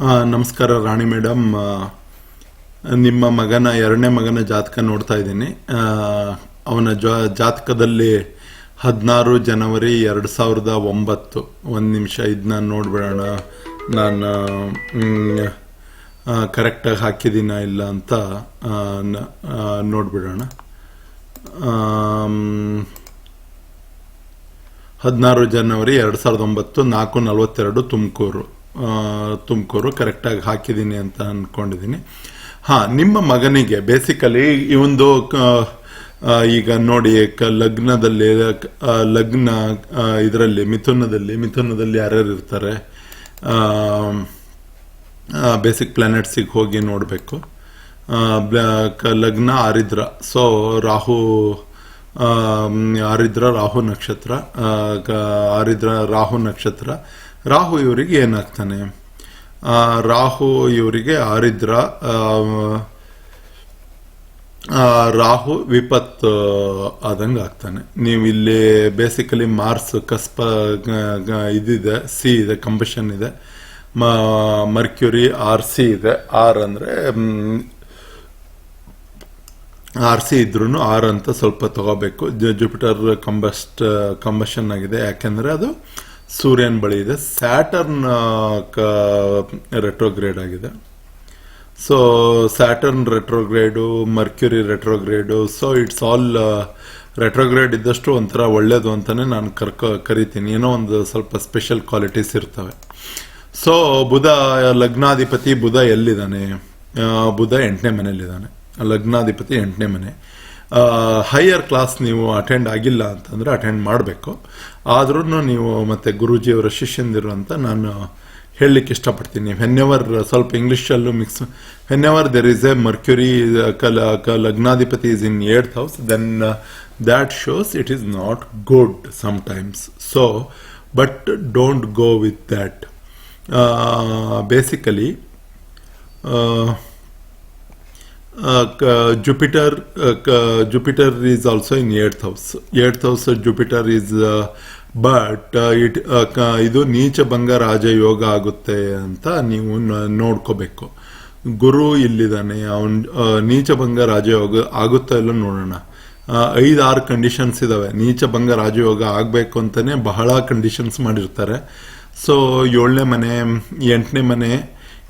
ನಮಸ್ಕಾರ ರಾಣಿ ಮೇಡಮ್. ನಿಮ್ಮ ಮಗನ ಎರಡನೇ ಮಗನ ಜಾತಕ ನೋಡ್ತಾ ಇದ್ದೀನಿ. ಅವನ ಜಾತಕದಲ್ಲಿ 16 ಜನವರಿ 2009. ಒಂದು ನಿಮಿಷ ಇದನ್ನ ನೋಡ್ಬಿಡೋಣ. ನಾನು ಕರೆಕ್ಟಾಗಿ ಹಾಕಿದ್ದೀನ ಇಲ್ಲ ಅಂತ ನೋಡ್ಬಿಡೋಣ. 16 ಜನವರಿ 2009, 4:42 ತುಮಕೂರು ಕರೆಕ್ಟಾಗಿ ಹಾಕಿದ್ದೀನಿ ಅಂತ ಅಂದ್ಕೊಂಡಿದ್ದೀನಿ. ನಿಮ್ಮ ಮಗನಿಗೆ ಬೇಸಿಕಲಿ ಇವಂದು ಈಗ ನೋಡಿ ಲಗ್ನ ಇದರಲ್ಲಿ ಮಿಥುನದಲ್ಲಿ ಯಾರ್ಯಾರು ಇರ್ತಾರೆ, ಬೇಸಿಕ್ ಪ್ಲಾನೆಟ್ಸಿಗೆ ಹೋಗಿ ನೋಡಬೇಕು. ಲಗ್ನ ಆರಿದ್ರ, ಸೊ ರಾಹು ನಕ್ಷತ್ರ, ರಾಹು ಇವರಿಗೆ ಏನಾಗ್ತಾನೆ? ರಾಹು ಇವರಿಗೆ ರಾಹು ವಿಪತ್ತು ಆದಂಗೆ ಆಗ್ತಾನೆ. ನೀವು ಇಲ್ಲಿ ಬೇಸಿಕಲಿ ಮಾರ್ಸ್ ಕಸ್ಪ ಇದಿದೆ, ಸಿ ಇದೆ, ಕಂಬಷನ್ ಇದೆ, ಮರ್ಕ್ಯುರಿ RC ಇದೆ. ಆರ್ ಅಂದ್ರೆ RC ಇದ್ರೂ ಆರ್ ಅಂತ ಸ್ವಲ್ಪ ತಗೋಬೇಕು. ಜುಪಿಟರ್ ಕಂಬಷನ್ ಆಗಿದೆ, ಯಾಕೆಂದ್ರೆ ಅದು ಸೂರ್ಯನ ಬಳಿ ಇದೆ. ಸ್ಯಾಟರ್ನ್ ರೆಟ್ರೋಗ್ರೇಡ್ ಆಗಿದೆ. So Saturn retrograde, Mercury retrograde, so it's all retrograde ಇದ್ದಷ್ಟು ಒಂಥರ ಒಳ್ಳೇದು ಅಂತಾನೆ ನಾನು ಕರಿತೀನಿ. ಏನೋ ಒಂದು ಸ್ವಲ್ಪ ಸ್ಪೆಷಲ್ ಕ್ವಾಲಿಟೀಸ್ ಇರ್ತವೆ. ಸೊ ಬುಧ ಲಗ್ನಾಧಿಪತಿ ಬುಧ ಎಲ್ಲಿದ್ದಾನೆ? ಬುಧ 8ನೇ ಮನೆಯಲ್ಲಿದ್ದಾನೆ. ಲಗ್ನಾಧಿಪತಿ 8ನೇ ಮನೆ. ಹೈಯರ್ ಕ್ಲಾಸ್ ನೀವು ಅಟೆಂಡ್ ಆಗಿಲ್ಲ ಅಂತಂದ್ರೆ ಅಟೆಂಡ್ ಮಾಡಬೇಕು. ಆದ್ರೂ ನೀವು ಮತ್ತೆ ಗುರೂಜಿಯವರ ಶಿಷ್ಯಂದಿರು ಅಂತ ನಾನು ಹೇಳಲಿಕ್ಕೆ ಇಷ್ಟಪಡ್ತೀನಿ. ವೆನ್ಎವರ್ ಸ್ವಲ್ಪ ಇಂಗ್ಲಿಷಲ್ಲೂ mix, whenever there is a Mercury ಲಗ್ನಾಧಿಪತಿ is in 8th house, then that shows it is not good sometimes. So but don't go with that. Basically Jupiter is also in 8th house. 8th house Jupiter is but ಇದು ನೀಚ ಭಂಗ ರಾಜಯೋಗ ಆಗುತ್ತೆ ಅಂತ ನೀವು ನೋಡ್ಕೋಬೇಕು. ಗುರು ಇಲ್ಲಿದ್ದಾನೆ, ಅವನ್ ನೀಚ ಭಂಗ ರಾಜಯೋಗ ಆಗುತ್ತಾ ಇಲ್ಲ ನೋಡೋಣ. 5-6 ಕಂಡೀಷನ್ಸ್ ಇದಾವೆ. ನೀಚ ಭಂಗ ರಾಜಯೋಗ ಆಗ್ಬೇಕು ಅಂತಾನೆ ಬಹಳ ಕಂಡೀಷನ್ಸ್ ಮಾಡಿರ್ತಾರೆ. ಸೊ 7ನೇ ಮನೆ,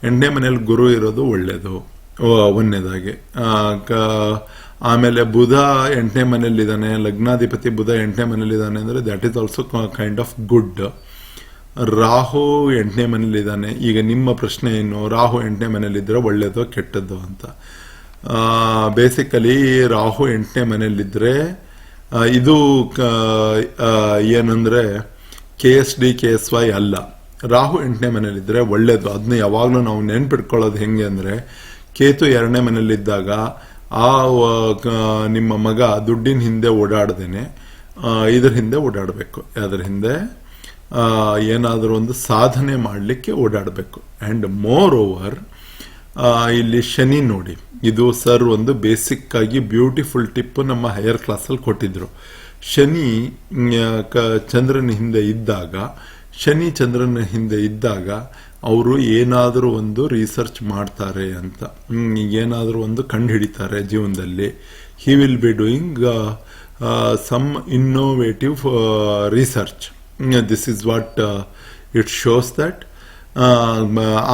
8ನೇ ಮನೆಯಲ್ಲಿ ಗುರು ಇರೋದು ಒಳ್ಳೇದು, ಒಂದನೇದಾಗಿ. ಆಮೇಲೆ ಬುಧ 8ನೇ ಮನೆಯಲ್ಲಿದ್ದಾನೆ, ಲಗ್ನಾಧಿಪತಿ ಬುಧ 8ನೇ ಮನೆಯಲ್ಲಿದ್ದಾನೆ ಅಂದರೆ that is also kind of good. Rahu 8ನೇ ಮನೆಯಲ್ಲಿದ್ದಾನೆ. ಈಗ ನಿಮ್ಮ ಪ್ರಶ್ನೆ ಏನು, ರಾಹು 8ನೇ ಮನೆಯಲ್ಲಿದ್ದರೆ ಒಳ್ಳೇದು ಕೆಟ್ಟದ್ದು ಅಂತ. ಬೇಸಿಕಲಿ ರಾಹು 8ನೇ ಮನೆಯಲ್ಲಿದ್ದರೆ ಇದು ಏನಂದ್ರೆ KSD KSY ಅಲ್ಲ. ರಾಹು 8ನೇ ಮನೆಯಲ್ಲಿದ್ದರೆ ಒಳ್ಳೇದು. ಅದನ್ನ ಯಾವಾಗಲೂ ನಾವು ನೆನ್ಪಿಟ್ಕೊಳ್ಳೋದು ಹೆಂಗೆ ಅಂದರೆ, ಕೇತು 2ನೇ ಮನೆಯಲ್ಲಿದ್ದಾಗ ನಿಮ್ಮ ಮಗ ದುಡ್ಡಿನ ಹಿಂದೆ ಓಡಾಡ್ದೇನೆ ಇದ್ರ ಹಿಂದೆ ಓಡಾಡಬೇಕು. ಅದರ ಹಿಂದೆ ಏನಾದರೂ ಒಂದು ಸಾಧನೆ ಮಾಡಲಿಕ್ಕೆ ಓಡಾಡಬೇಕು. ಆ್ಯಂಡ್ ಮೋರ್ ಓವರ್ ಇಲ್ಲಿ ಶನಿ ನೋಡಿ, ಇದು ಸರ್ ಒಂದು ಬೇಸಿಕ್ ಆಗಿ ಬ್ಯೂಟಿಫುಲ್ ಟಿಪ್ ನಮ್ಮ ಹೈಯರ್ ಕ್ಲಾಸಲ್ಲಿ ಕೊಟ್ಟಿದ್ರು. ಶನಿ ಚಂದ್ರನ ಹಿಂದೆ ಇದ್ದಾಗ ಅವರು ಏನಾದರೂ ಒಂದು ರಿಸರ್ಚ್ ಮಾಡ್ತಾರೆ ಅಂತ, ಏನಾದರೂ ಒಂದು ಕಂಡು ಹಿಡಿತಾರೆ ಜೀವನದಲ್ಲಿ. He will be doing some innovative research. This is what it shows that.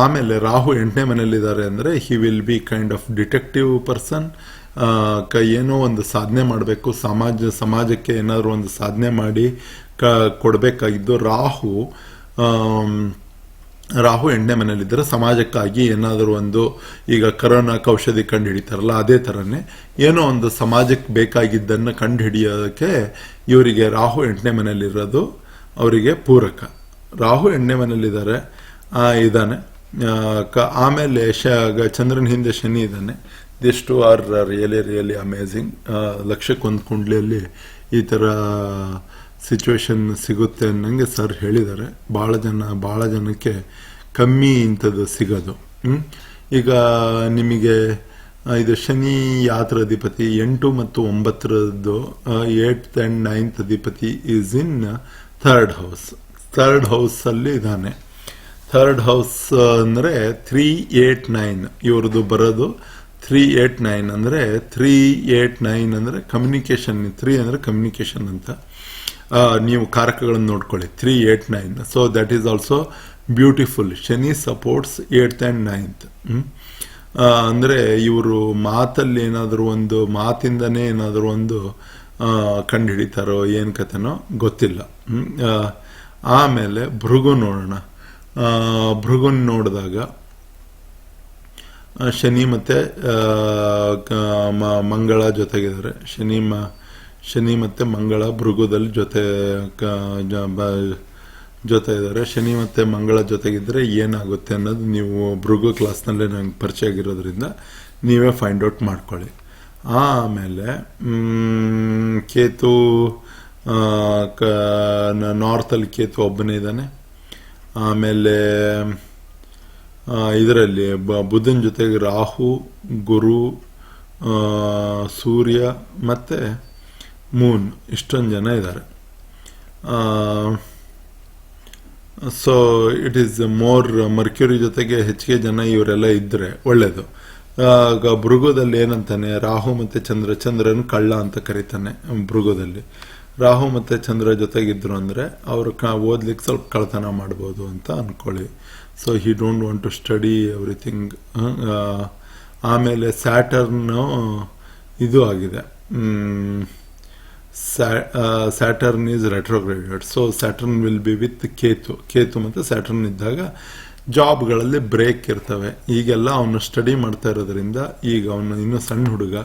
ಆಮೇಲೆ ರಾಹು 8ನೇ ಮನೆಯಲ್ಲಿದ್ದಾರೆ ಅಂದರೆ he will be kind of detective person. ಏನೋ ಒಂದು ಸಾಧನೆ ಮಾಡಬೇಕು, ಸಮಾಜಕ್ಕೆ ಏನಾದರೂ ಒಂದು ಸಾಧನೆ ಮಾಡಿ ಕೊಡಬೇಕಾಗಿದ್ದು. ರಾಹು 8ನೇ ಮನೆಯಲ್ಲಿದ್ದರೆ ಸಮಾಜಕ್ಕಾಗಿ ಏನಾದರೂ ಒಂದು, ಈಗ ಕರೋನಾಕ್ಕೆ ಔಷಧಿ ಕಂಡು ಹಿಡಿತಾರಲ್ಲ ಅದೇ ಥರನೇ ಏನೋ ಒಂದು ಸಮಾಜಕ್ಕೆ ಬೇಕಾಗಿದ್ದನ್ನು ಕಂಡು ಹಿಡಿಯೋದಕ್ಕೆ ಇವರಿಗೆ ರಾಹು 8ನೇ ಮನೆಯಲ್ಲಿರೋದು ಅವರಿಗೆ ಪೂರಕ. ರಾಹು 8ನೇ ಮನೆಯಲ್ಲಿದ್ದಾರೆ ಇದ್ದಾನೆ. ಆಮೇಲೆ ಚಂದ್ರನ ಹಿಂದೆ ಶನಿ ಇದ್ದಾನೆ. This two are really amazing. ಲಕ್ಷಕ್ಕೊಂದು ಕುಂಡ್ಲಿಯಲ್ಲಿ ಈ ಥರ ಸಿಚುವೇಶನ್ ಸಿಗುತ್ತೆ ಅನ್ನಂಗೆ ಸರ್ ಹೇಳಿದ್ದಾರೆ. ಭಾಳ ಜನಕ್ಕೆ ಕಮ್ಮಿ ಇಂಥದ್ದು ಸಿಗೋದು. ಈಗ ನಿಮಗೆ ಇದು ಶನಿ ಯಾತ್ರ ಅಧಿಪತಿ 8 ಮತ್ತು 9ರದ್ದು 8th and 9th ಅಧಿಪತಿ is in 3rd house. 3rd house ಅಲ್ಲಿ ಇದ್ದಾನೆ. ಥರ್ಡ್ ಹೌಸ್ ಅಂದರೆ 389 ಇವ್ರದ್ದು ಬರೋದು 389 ಅಂದರೆ 389 ಅಂದರೆ ಕಮ್ಯುನಿಕೇಶನ್. 3 ಅಂದರೆ ಕಮ್ಯುನಿಕೇಶನ್ ಅಂತ. ನೀವು ಕಾರಕಗಳನ್ನು ನೋಡ್ಕೊಳ್ಳಿ 389. So that is also beautiful. Shani supports 8th and 9th. ಅಂದರೆ ಇವರು ಮಾತಲ್ಲಿ ಏನಾದರೂ ಒಂದು ಮಾತಿಂದನೇ ಏನಾದರೂ ಒಂದು ಕಂಡು ಹಿಡಿತಾರೋ ಏನು ಕಥೆನೋ ಗೊತ್ತಿಲ್ಲ. ಆಮೇಲೆ ಭೃಗು ನೋಡೋಣ. ಭೃಗುನ್ ನೋಡಿದಾಗ ಶನಿ ಮತ್ತೆ ಮಂಗಳ ಜೊತೆಗಿದ್ದಾರೆ. ಶನಿ ಮತ್ತೆ ಮಂಗಳ ಭೃಗುದಲ್ಲಿ ಜೊತೆ ಇದ್ದಾರೆ. ಶನಿ ಮತ್ತೆ ಮಂಗಳ ಜೊತೆಗಿದ್ರೆ ಏನಾಗುತ್ತೆ ಅನ್ನೋದು ನೀವು ಭೃಗು ಕ್ಲಾಸ್ನಲ್ಲೇ ನಂಗೆ ಪರಿಚಯ ಆಗಿರೋದ್ರಿಂದ ನೀವೇ ಫೈಂಡ್ ಔಟ್ ಮಾಡ್ಕೊಳ್ಳಿ. ಆಮೇಲೆ ಕೇತು ನಾರ್ತಲ್ಲಿ ಕೇತು ಒಬ್ಬನೇ ಇದ್ದಾನೆ. ಆಮೇಲೆ ಇದರಲ್ಲಿ ಬುಧನ ಜೊತೆಗೆ ರಾಹು, ಗುರು, ಸೂರ್ಯ ಮತ್ತು ಮೂನ್ ಇಷ್ಟೊಂದು ಜನ ಇದ್ದಾರೆ. So it is more mercury ಜೊತೆಗೆ ಹೆಚ್ಚಿಗೆ ಜನ ಇವರೆಲ್ಲ ಇದ್ದರೆ ಒಳ್ಳೆಯದು. ಭೃಗುದಲ್ಲಿ ಏನಂತಾನೆ, ರಾಹು ಮತ್ತು ಚಂದ್ರನ ಕಳ್ಳ ಅಂತ ಕರೀತಾನೆ. ಭೃಗುದಲ್ಲಿ ರಾಹು ಮತ್ತು ಚಂದ್ರ ಜೊತೆಗಿದ್ರು ಅಂದರೆ ಅವರು ಓದ್ಲಿಕ್ಕೆ ಸ್ವಲ್ಪ ಕಳ್ತನ ಮಾಡ್ಬೋದು ಅಂತ ಅಂದ್ಕೊಳ್ಳಿ. So he don't want to study everything. ಆಮೇಲೆ ಸ್ಯಾಟರ್ನು ಇದು ಆಗಿದೆ. Saturn is retrograded. So Saturn will be with Ketu ಮತ್ತು ಸ್ಯಾಟರ್ನ್ ಇದ್ದಾಗ ಜಾಬ್ಗಳಲ್ಲಿ ಬ್ರೇಕ್ ಇರ್ತವೆ. ಈಗೆಲ್ಲ ಅವನು ಸ್ಟಡಿ ಮಾಡ್ತಾ ಇರೋದ್ರಿಂದ, ಈಗ ಅವನು ಇನ್ನೂ ಸಣ್ಣ ಹುಡುಗ,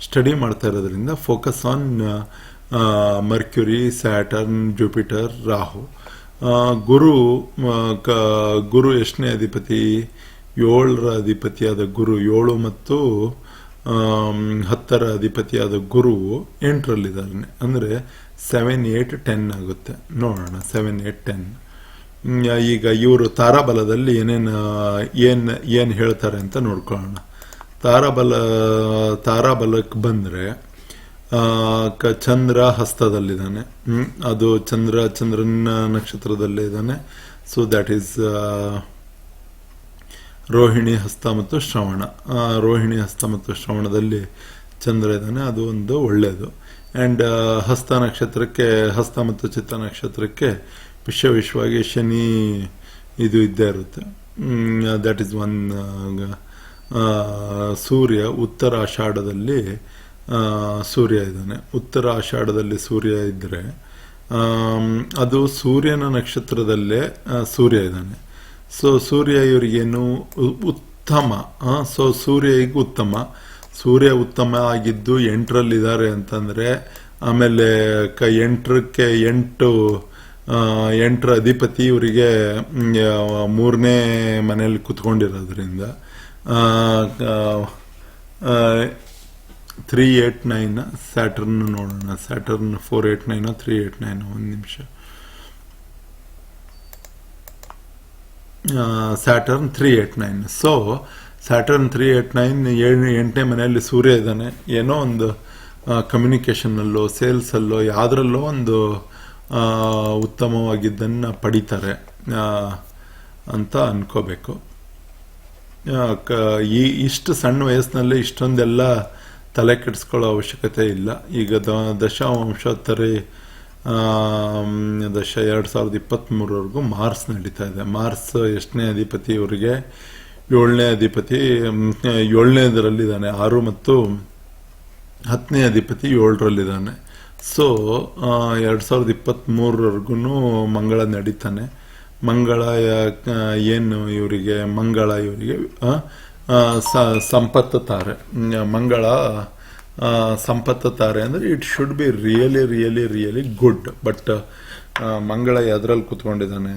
ಸ್ಟಡಿ ಮಾಡ್ತಾ ಇರೋದ್ರಿಂದ focus on Mercury, Saturn, Jupiter, Rahu. Guru ಎಷ್ಟನೇ ಅಧಿಪತಿ? 7ರ ಅಧಿಪತಿಯಾದ ಗುರು, 7 ಮತ್ತು 10ರ ಅಧಿಪತಿಯಾದ ಗುರು 8ರಲ್ಲಿದ್ದಾನೆ. ಅಂದರೆ 7, 8, 10 ಆಗುತ್ತೆ. ನೋಡೋಣ 7, 8, 10. ಈಗ ಇವರು ತಾರಾಬಲದಲ್ಲಿ ಏನು ಹೇಳ್ತಾರೆ ಅಂತ ನೋಡ್ಕೊಳ್ಳೋಣ. ತಾರಾಬಲಕ್ಕೆ ಬಂದರೆ ಚಂದ್ರ ಹಸ್ತದಲ್ಲಿದ್ದಾನೆ. ಅದು ಚಂದ್ರನ ನಕ್ಷತ್ರದಲ್ಲೇ ಇದ್ದಾನೆ. ಸೊ ದ್ಯಾಟ್ ಈಸ್ ರೋಹಿಣಿ, ಹಸ್ತ ಮತ್ತು ಶ್ರವಣ. ರೋಹಿಣಿ, ಹಸ್ತ ಮತ್ತು ಶ್ರವಣದಲ್ಲಿ ಚಂದ್ರ ಇದ್ದಾನೆ. ಅದು ಒಂದು ಒಳ್ಳೆಯದು. ಆ್ಯಂಡ್ ಹಸ್ತ ನಕ್ಷತ್ರಕ್ಕೆ, ಹಸ್ತ ಮತ್ತು ಚಿತ್ತ ನಕ್ಷತ್ರಕ್ಕೆ ವಿಶೇಷವಾಗಿ ಶನಿ ಇದು ಇದ್ದೇ ಇರುತ್ತೆ. That is one. ಸೂರ್ಯ ಉತ್ತರ ಆಷಾಢದಲ್ಲಿ ಸೂರ್ಯ ಇದ್ದಾನೆ. ಉತ್ತರ ಆಷಾಢದಲ್ಲಿ ಸೂರ್ಯ ಇದ್ದರೆ ಅದು ಸೂರ್ಯನ ನಕ್ಷತ್ರದಲ್ಲೇ ಸೂರ್ಯ ಇದ್ದಾನೆ. ಸೊ ಸೂರ್ಯ ಇವರಿಗೇನು ಉತ್ತಮ. ಸೊ ಸೂರ್ಯ ಈಗ ಉತ್ತಮ. ಸೂರ್ಯ ಉತ್ತಮ ಆಗಿದ್ದು 8ರಲ್ಲಿದ್ದಾರೆ ಅಂತಂದರೆ, ಆಮೇಲೆ 8ರ ಅಧಿಪತಿ ಇವರಿಗೆ 3ನೇ ಮನೆಯಲ್ಲಿ ಕುತ್ಕೊಂಡಿರೋದ್ರಿಂದ 389 ಸ್ಯಾಟರ್ನ್ ನೋಡೋಣ. ಸ್ಯಾಟರ್ನ್ 489 389. ಒಂದು ನಿಮಿಷ. ಸ್ಯಾಟರ್ನ್ 389. ಸೊ ಸ್ಯಾಟರ್ನ್ 389 8ನೇ ಮನೆಯಲ್ಲಿ ಸೂರ್ಯ ಇದ್ದಾನೆ. ಏನೋ ಒಂದು ಕಮ್ಯುನಿಕೇಷನ್ನಲ್ಲೋ ಸೇಲ್ಸಲ್ಲೋ ಯಾವುದ್ರಲ್ಲೋ ಒಂದು ಉತ್ತಮವಾಗಿದ್ದನ್ನು ಪಡಿತಾರೆ ಅಂತ ಅನ್ಕೋಬೇಕು. ಇಷ್ಟು ಸಣ್ಣ ವಯಸ್ಸಿನಲ್ಲೇ ಇಷ್ಟೊಂದೆಲ್ಲ ತಲೆ ಕೆಡಿಸ್ಕೊಳ್ಳೋ ಅವಶ್ಯಕತೆ ಇಲ್ಲ. ಈಗ ದಶಾಂಶೋತ್ತರಿ 2023ವರೆಗೂ ಮಾರ್ಸ್ ನಡೀತಾ ಇದೆ. ಮಾರ್ಸ್ ಎಷ್ಟನೇ ಅಧಿಪತಿ ಇವರಿಗೆ? 7ನೇ ಅಧಿಪತಿ. 7ನೇದರಲ್ಲಿದ್ದಾನೆ. 6 ಮತ್ತು 10ನೇ ಅಧಿಪತಿ 7ರಲ್ಲಿದ್ದಾನೆ. ಸೊ 2023ವರೆಗೂ ಮಂಗಳ ನಡೀತಾನೆ. ಮಂಗಳ ಏನು ಇವರಿಗೆ? ಮಂಗಳ ಇವರಿಗೆ ಸಂಪತ್ತು ತಾರೆ. ಮಂಗಳ ಸಂಪತ್ತು ತಾರೆ ಅಂದರೆ it should be really really really good. But ಮಂಗಳ ಎದ್ರಲ್ಲಿ ಕೂತ್ಕೊಂಡಿದ್ದಾನೆ?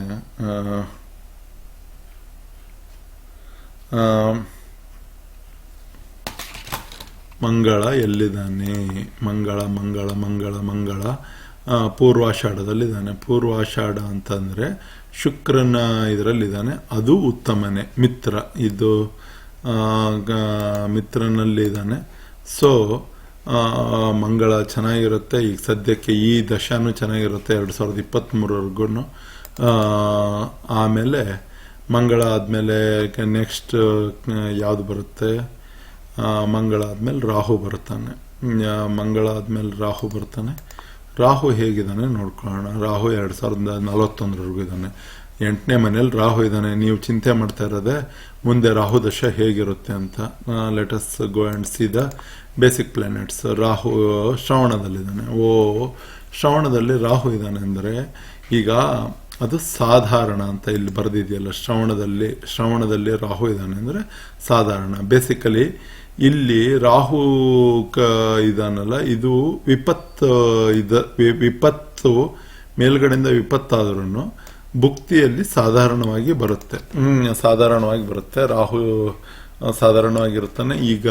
ಮಂಗಳ ಎಲ್ಲಿದ್ದಾನೆ? ಮಂಗಳ ಪೂರ್ವಾಷಾಢದಲ್ಲಿದ್ದಾನೆ. ಪೂರ್ವಾಷಾಢ ಅಂತಂದರೆ ಶುಕ್ರನ ಇದರಲ್ಲಿದ್ದಾನೆ. ಅದು ಉತ್ತಮನೇ. ಮಿತ್ರ, ಇದು ಮಿತ್ರನಲ್ಲಿದ್ದಾನೆ. ಸೊ ಮಂಗಳ ಚೆನ್ನಾಗಿರುತ್ತೆ. ಈಗ ಸದ್ಯಕ್ಕೆ ಈ ದಶಾನು ಚೆನ್ನಾಗಿರುತ್ತೆ 2023ವರೆಗೂ. ಆಮೇಲೆ ಮಂಗಳ ಆದಮೇಲೆ ನೆಕ್ಸ್ಟ್ ಯಾವುದು ಬರುತ್ತೆ, ಮಂಗಳ ಆದಮೇಲೆ ರಾಹು ಬರ್ತಾನೆ. ಮಂಗಳ ಆದಮೇಲೆ ರಾಹು ಬರ್ತಾನೆ. ರಾಹು ಹೇಗಿದ್ದಾನೆ ನೋಡ್ಕೊಳ್ಳೋಣ. ರಾಹು 2041 ಇದ್ದಾನೆ. 8ನೇ ಮನೇಲಿ ರಾಹು ಇದ್ದಾನೆ. ನೀವು ಚಿಂತೆ ಮಾಡ್ತಾ ಇರೋದೆ ಮುಂದೆ ರಾಹು ದಶ ಹೇಗಿರುತ್ತೆ ಅಂತ. Let us go and see the basic planets. Rahu ಶ್ರವಣದಲ್ಲಿದ್ದಾನೆ. ಶ್ರವಣದಲ್ಲಿ ರಾಹು ಇದ್ದಾನೆ ಅಂದರೆ ಈಗ ಅದು ಸಾಧಾರಣ ಅಂತ ಇಲ್ಲಿ ಬರೆದಿದೆಯಲ್ಲ, ಶ್ರವಣದಲ್ಲಿ ರಾಹು ಇದ್ದಾನೆ ಅಂದರೆ ಸಾಧಾರಣ. ಬೇಸಿಕಲಿ ಇಲ್ಲಿ ರಾಹು ಇದಾನಲ್ಲ, ಇದು ವಿಪತ್ತು ಮೇಲ್ಗಡೆಯಿಂದ ವಿಪತ್ತಾದ್ರೂ ಭುಕ್ತಿಯಲ್ಲಿ ಸಾಧಾರಣವಾಗಿ ಬರುತ್ತೆ. ರಾಹು ಸಾಧಾರಣವಾಗಿರುತ್ತಾನೆ. ಈಗ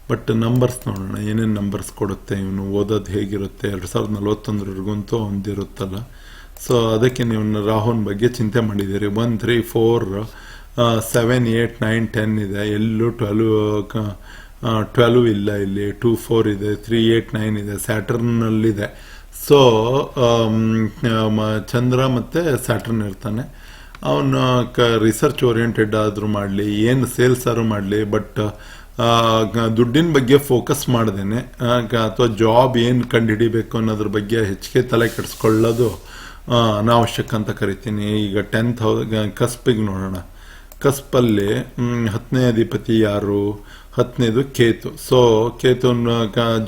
ಬಟ್ ನಂಬರ್ಸ್ ನೋಡೋಣ, ಏನೇನು ನಂಬರ್ಸ್ ಕೊಡುತ್ತೆ, ಇವನು ಓದೋದು ಹೇಗಿರುತ್ತೆ. 2041 ಹೊಂದಿರುತ್ತಲ್ಲ. ಸೊ ಅದಕ್ಕೆ ನೀವು ರಾಹುನ್ ಬಗ್ಗೆ ಚಿಂತೆ ಮಾಡಿದ್ದೀರಿ. 1 3 4 7 8 9 10 ಇದೆ. ಎಲ್ಲೂ 12 ಇಲ್ಲ. ಇಲ್ಲಿ 2 4 ಇದೆ, 3 8 9 ಇದೆ. ಸ್ಯಾಟರ್ನಲ್ಲಿದೆ. ಸೊ ಚಂದ್ರ ಮತ್ತು ಸ್ಯಾಟರ್ನ್ ಇರ್ತಾನೆ. ಅವನು ರಿಸರ್ಚ್ ಓರಿಯೆಂಟೆಡ್ ಆದರೂ ಮಾಡಲಿ, ಏನು ಸೇಲ್ಸ್ ಆದ್ರೂ ಮಾಡಲಿ, ಬಟ್ ದುಡ್ಡಿನ ಬಗ್ಗೆ ಫೋಕಸ್ ಮಾಡ್ದೇನೆ ಅಥವಾ ಜಾಬ್ ಏನು ಕಂಡುಹಿಡಿಬೇಕು ಅನ್ನೋದ್ರ ಬಗ್ಗೆ ಹೆಚ್ಚಿಗೆ ತಲೆ ಕೆಡಿಸ್ಕೊಳ್ಳೋದು ಅನಾವಶ್ಯಕ ಅಂತ ಕರಿತೀನಿ. ಈಗ 10th ಕಸ್ಪಿಗೆ ನೋಡೋಣ. ಕಸ್ಪಲ್ಲಿ 10ನೇ ಅಧಿಪತಿ ಯಾರು? 10ನೇದು ಕೇತು. ಸೊ ಕೇತುನ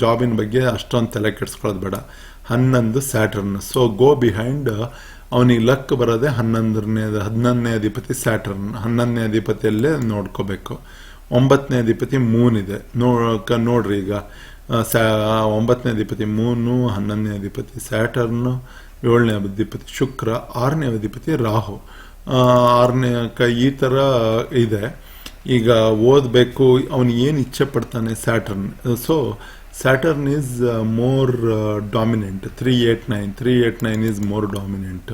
ಜಾಬಿನ ಬಗ್ಗೆ ಅಷ್ಟೊಂದು ತಲೆ ಕೆಡಿಸ್ಕೊಳ್ಳೋದು ಬೇಡ. 11 ಸ್ಯಾಟರ್ನ್. So go behind. ಅವನಿಗೆ ಲಕ್ ಬರೋದೆ 11ನೇ ಅಧಿಪತಿ ಸ್ಯಾಟರ್ನ್. 11ನೇ ಅಧಿಪತಿಯಲ್ಲೇ ನೋಡ್ಕೋಬೇಕು. 9ನೇ ಅಧಿಪತಿ ಮೂನ್ ಇದೆ. ನೋಡ್ರಿ ಈಗ 9ನೇ ಅಧಿಪತಿ ಮೂನು, 11ನೇ ಅಧಿಪತಿ ಸ್ಯಾಟರ್ನ್, 7ನೇ ಅಧಿಪತಿ ಶುಕ್ರ, 6ನೇ ಅಧಿಪತಿ ರಾಹು. 6ನೇ ಈ ಥರ ಇದೆ. ಈಗ ಓದಬೇಕು, ಅವನು ಏನು ಇಚ್ಛೆ ಪಡ್ತಾನೆ Saturn. So Saturn is more dominant. 389 is more dominant.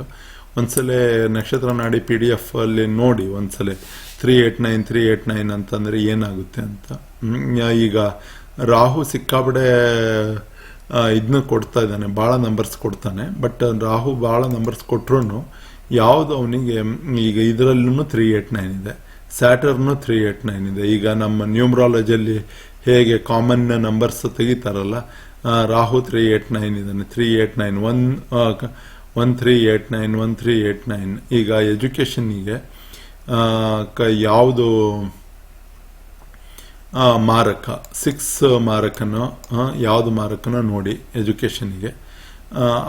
ಒಂದ್ಸಲ ನಕ್ಷತ್ರ ನಾಡಿ PDF ಅಲ್ಲಿ ನೋಡಿ ಒಂದ್ಸಲ 389 ಅಂತಂದ್ರೆ ಏನಾಗುತ್ತೆ ಅಂತ. ಈಗ ರಾಹು ಸಿಕ್ಕಾಬಡೆ ಇದನ್ನ ಕೊಡ್ತಾ ಇದ್ದಾನೆ, ಭಾಳ ನಂಬರ್ಸ್ ಕೊಡ್ತಾನೆ. ಬಟ್ ರಾಹು ಭಾಳ ನಂಬರ್ಸ್ ಕೊಟ್ರು ಯಾವುದು ಅವನಿಗೆ ಈಗ ಇದರಲ್ಲೂ 389 ಇದೆ, ಸ್ಯಾಟರ್ನು 389 ಇದೆ. ಈಗ ನಮ್ಮ ನ್ಯೂಮರಾಲಜಿಯಲ್ಲಿ ಹೇಗೆ ಕಾಮನ್ ನಂಬರ್ಸ್ ತೆಗಿತಾರಲ್ಲ, ರಾಹು 389 ಇದ್ದಾನೆ. 389 1389 1389. ಈಗ ಎಜುಕೇಷನ್ನಿಗೆ ಯಾವುದು ಮಾರಕ 6 ಮಾರಕನೋ ಯಾವುದು ಮಾರಕನೋ ನೋಡಿ ಎಜುಕೇಷನ್ನಿಗೆ.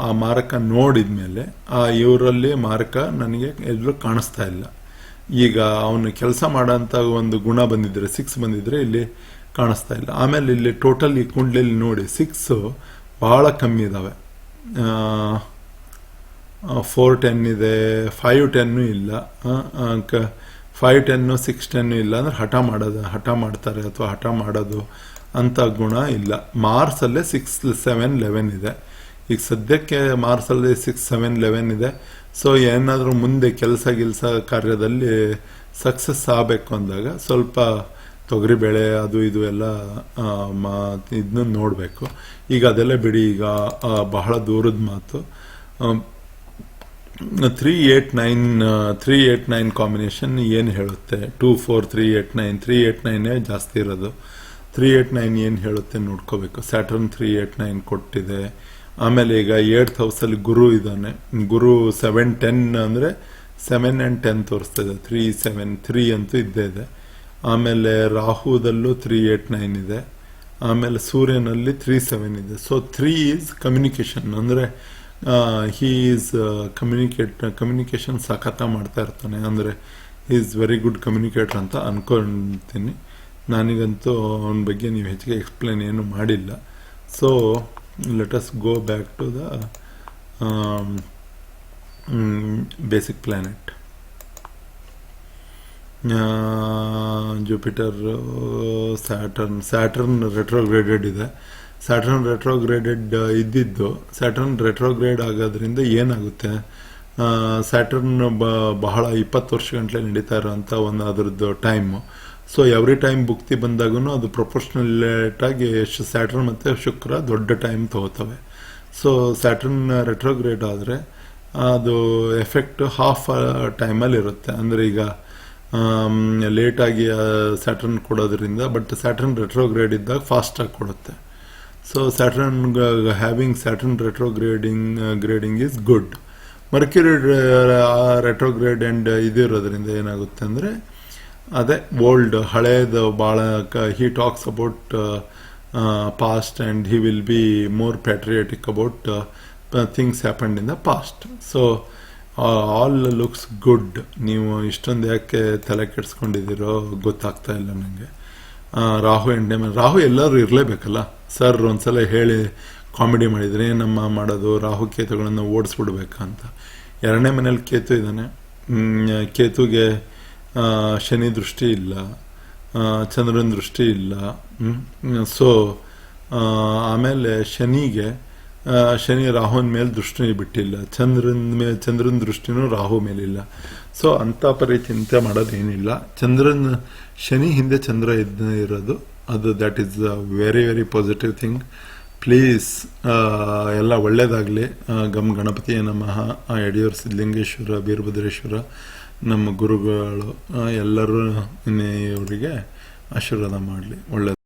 ಆ ಮಾರಕ ನೋಡಿದ ಮೇಲೆ ಇವರಲ್ಲಿ ಮಾರಕ ನನಗೆ ಎಲ್ಲೂ ಕಾಣಿಸ್ತಾ ಇಲ್ಲ. ಈಗ ಅವನು ಕೆಲಸ ಮಾಡೋಂಥ ಒಂದು ಗುಣ ಬಂದಿದ್ರೆ 6 ಬಂದಿದ್ರೆ ಇಲ್ಲಿ ಕಾಣಿಸ್ತಾ ಇಲ್ಲ. ಆಮೇಲೆ ಇಲ್ಲಿ ಟೋಟಲ್ ಈ ಕುಂಡ್ಲಿಯಲ್ಲಿ ನೋಡಿ 6 ಭಾಳ ಕಮ್ಮಿ ಇದ್ದಾವೆ. 410 ಇದೆ, 510 ಇಲ್ಲ, 510 610 ಇಲ್ಲ. ಅಂದ್ರೆ ಹಠ ಮಾಡ್ತಾರೆ ಅಥವಾ ಹಠ ಮಾಡೋದು ಅಂತ ಗುಣ ಇಲ್ಲ. ಮಾರ್ಸಲ್ಲೇ 6 7 11 ಇದೆ. ಈಗ ಸದ್ಯಕ್ಕೆ ಮಾರ್ಸಲ್ಲಿ 6 7 11 ಇದೆ. ಸೊ ಏನಾದರೂ ಮುಂದೆ ಕೆಲಸ ಕಾರ್ಯದಲ್ಲಿ ಸಕ್ಸಸ್ ಆಗಬೇಕು ಅಂದಾಗ ಸ್ವಲ್ಪ ತೊಗರಿಬೇಳೆ ಅದು ಇದು ಎಲ್ಲ ಇದನ್ನ ನೋಡಬೇಕು. ಈಗ ಅದೆಲ್ಲ ಬಿಡಿ, ಈಗ ಬಹಳ ದೂರದ ಮಾತು. 389 ಕಾಂಬಿನೇಷನ್ ಏನು ಹೇಳುತ್ತೆ? 2 4 389 389 ಜಾಸ್ತಿ ಇರೋದು. 389 ಏನು ಹೇಳುತ್ತೆ ನೋಡ್ಕೋಬೇಕು. ಸ್ಯಾಟರ್ನ್ 389 ಕೊಟ್ಟಿದೆ. ಆಮೇಲೆ ಈಗ 8th ಹೌಸಲ್ಲಿ ಗುರು ಇದ್ದಾನೆ. ಗುರು 7 10 ಅಂದರೆ 7 and 10 ತೋರಿಸ್ತಾ ಇದೆ. 3 7 3 ಅಂತೂ ಇದ್ದೇ ಇದೆ. ಆಮೇಲೆ ರಾಹುದಲ್ಲೂ 389 ಇದೆ. ಆಮೇಲೆ ಸೂರ್ಯನಲ್ಲಿ 3 7 ಇದೆ. So 3 is communication. ಅಂದರೆ ಹೀ ಈಸ್ ಕಮ್ಯುನಿಕೇಷನ್ ಸಖತ ಮಾಡ್ತಾ ಇರ್ತಾನೆ. ಅಂದರೆ he is very good communicator ಅಂತ ಅನ್ಕೊಳ್ತೀನಿ. ನನಗಂತೂ ಅವನ ಬಗ್ಗೆ ನೀವು ಹೆಚ್ಚಿಗೆ ಎಕ್ಸ್ಪ್ಲೇನ್ ಏನು ಮಾಡಿಲ್ಲ. So let us go back to the basic planet. Jupiter, Saturn retrograded ಇದೆ. ಸ್ಯಾಟರ್ನ್ ರೆಟ್ರೋಗ್ರೇಡೆಡ್ ಇದ್ದಿದ್ದು ಸ್ಯಾಟರ್ನ್ ರೆಟ್ರೋಗ್ರೇಡ್ ಆಗೋದ್ರಿಂದ ಏನಾಗುತ್ತೆ, ಸ್ಯಾಟರ್ನ್ ಬಹಳ 20 ವರ್ಷ ಗಂಟಲೆ ನಡೀತಾ ಇರೋಂಥ ಒಂದು ಅದರದ್ದು ಟೈಮು. ಸೊ ಎವ್ರಿ ಟೈಮ್ ಭುಕ್ತಿ ಬಂದಾಗೂ ಅದು ಪ್ರೊಪೋರ್ಷನಲೇಟಾಗಿ ಸ್ಯಾಟರ್ನ್ ಮತ್ತು ಶುಕ್ರ ದೊಡ್ಡ ಟೈಮ್ ತಗೋತವೆ. ಸೊ ಸ್ಯಾಟರ್ನ್ ರೆಟ್ರೋಗ್ರೇಡ್ ಆದರೆ ಅದು ಎಫೆಕ್ಟ್ ಹಾಫ್ ಟೈಮಲ್ಲಿ ಇರುತ್ತೆ. ಅಂದರೆ ಈಗ ಲೇಟಾಗಿ ಸ್ಯಾಟರ್ನ್ ಕೊಡೋದ್ರಿಂದ, ಬಟ್ ಸ್ಯಾಟರ್ನ್ ರೆಟ್ರೋಗ್ರೇಡ್ ಇದ್ದಾಗ ಫಾಸ್ಟಾಗಿ ಕೊಡುತ್ತೆ. So Saturn having Saturn grading is good. Mercury retrograde and ಇದು ಇರೋದ್ರಿಂದ ಏನಾಗುತ್ತೆ ಅಂದರೆ ಅದೇ ಓಲ್ಡ್ ಹಳೇದು ಭಾಳ ಹಿ talks about past and he will be more patriotic about things happened in the past. So all looks good. ನೀವು ಇಷ್ಟೊಂದು ಯಾಕೆ ತಲೆ ಕೆಡಿಸ್ಕೊಂಡಿದ್ದೀರೋ ಗೊತ್ತಾಗ್ತಾ ಇಲ್ಲ ನನಗೆ. ರಾಹು ಎಂಟನೇ ಮನೆ, ರಾಹು ಎಲ್ಲರೂ ಇರಲೇಬೇಕಲ್ಲ ಸರ್. ಒಂದ್ಸಲ ಹೇಳಿ ಕಾಮಿಡಿ ಮಾಡಿದರೆ ಏನಮ್ಮ ಮಾಡೋದು, ರಾಹು ಕೇತುಗಳನ್ನು ಓಡಿಸ್ಬಿಡ್ಬೇಕಂತ. ಎರಡನೇ ಮನೇಲಿ ಕೇತು ಇದ್ದಾನೆ. ಕೇತುಗೆ ಶನಿ ದೃಷ್ಟಿ ಇಲ್ಲ, ಚಂದ್ರನ ದೃಷ್ಟಿ ಇಲ್ಲ. ಸೊ ಆಮೇಲೆ ಶನಿ ರಾಹುನ ಮೇಲೆ ದೃಷ್ಟಿ ಬಿಟ್ಟಿಲ್ಲ, ಚಂದ್ರನ ದೃಷ್ಟಿನೂ ರಾಹು ಮೇಲಿಲ್ಲ. ಸೊ ಅಂಥ ಪರಿ ಚಿಂತೆ ಮಾಡೋದೇನಿಲ್ಲ. ಶನಿ ಹಿಂದೆ ಚಂದ್ರ ಇರೋದು ಅದು that is a very very positive thing. Please ಎಲ್ಲ ಒಳ್ಳೆಯದಾಗಲಿ. ಗಣಪತಿಯ ನಮಃ. ಯಡಿಯೂರು ಸಿದ್ಧಲಿಂಗೇಶ್ವರ, ವೀರಭದ್ರೇಶ್ವರ ನಮ್ಮ ಗುರುಗಳು ಎಲ್ಲರೂ ಇವರಿಗೆ ಆಶೀರ್ವಾದ ಮಾಡಲಿ. ಒಳ್ಳೆಯದು.